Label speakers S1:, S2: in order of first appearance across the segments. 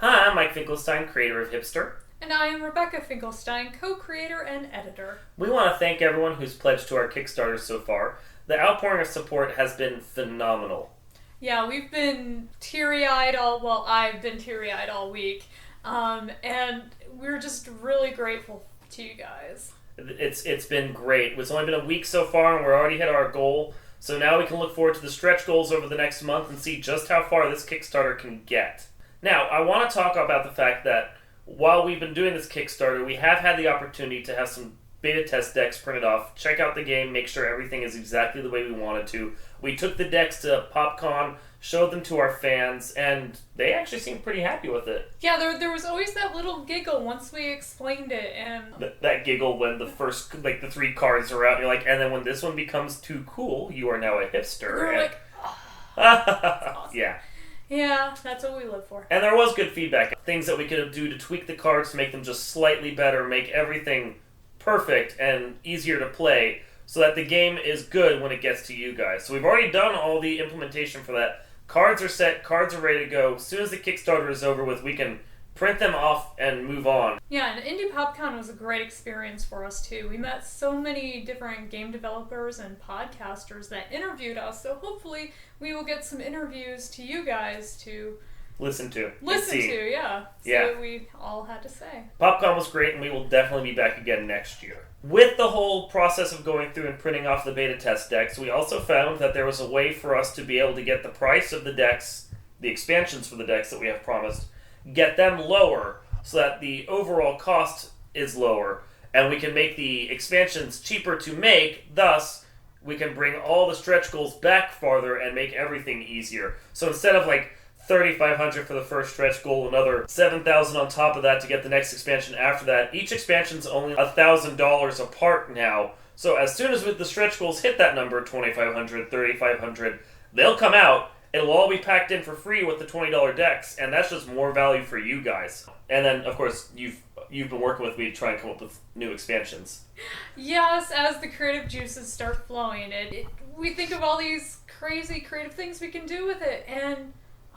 S1: Hi, I'm Mike Finkelstein, creator of Hipster.
S2: And I am Rebecca Finkelstein, co-creator and editor.
S1: We want to thank everyone who's pledged to our Kickstarter so far. The outpouring of support has been phenomenal.
S2: Yeah, we've been teary-eyed I've been teary-eyed all week. And we're just really grateful to you guys.
S1: It's been great. It's only been a week so far and we're already hit our goal. So now we can look forward to the stretch goals over the next month and see just how far this Kickstarter can get. Now, I want to talk about the fact that while we've been doing this Kickstarter, we have had the opportunity to have some beta test decks printed off, check out the game, make sure everything is exactly the way we wanted to. We took the decks to PopCon, showed them to our fans, and they actually seemed pretty happy with it.
S2: Yeah, there was always that little giggle once we explained it, and...
S1: That giggle when the first, the 3 cards are out, and you're like, and then when this one becomes too cool, you are now a hipster.
S2: We're like, oh, that's awesome.
S1: Yeah.
S2: Yeah, that's what we live for.
S1: And there was good feedback. Things that we could do to tweak the cards to make them just slightly better, make everything perfect and easier to play, so that the game is good when it gets to you guys. So we've already done all the implementation for that. Cards are set, cards are ready to go. As soon as the Kickstarter is over with, we can print them off and move on.
S2: Yeah, and Indie PopCon was a great experience for us too. We met so many different game developers and podcasters that interviewed us, so hopefully we will get some interviews to you guys to
S1: listen to,
S2: yeah. See what we all had to say.
S1: PopCon was great, and we will definitely be back again next year. With the whole process of going through and printing off the beta test decks, we also found that there was a way for us to be able to get the price of the decks, the expansions for the decks that we have promised, get them lower so that the overall cost is lower, and we can make the expansions cheaper to make. Thus, we can bring all the stretch goals back farther and make everything easier. So instead of $3,500 for the first stretch goal, another $7,000 on top of that to get the next expansion after that, each expansion's only $1,000 apart now. So as soon as the stretch goals hit that number, $2,500, $3,500, they'll come out. It'll all be packed in for free with the $20 decks, and that's just more value for you guys. And then, of course, you've been working with me to try and come up with new expansions.
S2: Yes, as the creative juices start flowing, we think of all these crazy creative things we can do with it, and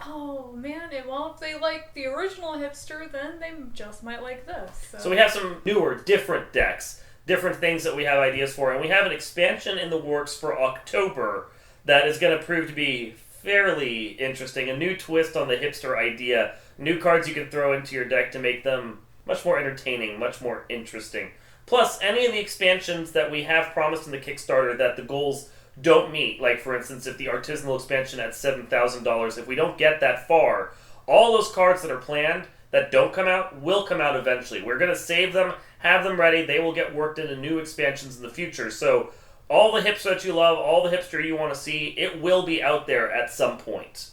S2: oh man, if they like the original Hipster, then they just might like this.
S1: So we have some newer, different decks, different things that we have ideas for, and we have an expansion in the works for October that is going to prove to be fairly interesting. A new twist on the Hipster idea. New cards you can throw into your deck to make them much more entertaining, much more interesting. Plus, any of the expansions that we have promised in the Kickstarter that the goals don't meet, like for instance, if the artisanal expansion at $7,000, if we don't get that far, all those cards that are planned that don't come out will come out eventually. We're going to save them, have them ready. They will get worked into new expansions in the future. So all the Hipster that you love, all the Hipster you want to see, it will be out there at some point.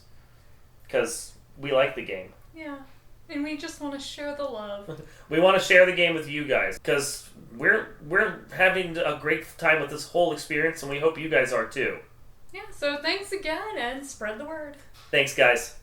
S1: Because we like the game.
S2: Yeah. And we just want to share the love.
S1: We want to share the game with you guys. Because we're having a great time with this whole experience, and we hope you guys are too.
S2: Yeah, so thanks again, and spread the word.
S1: Thanks, guys.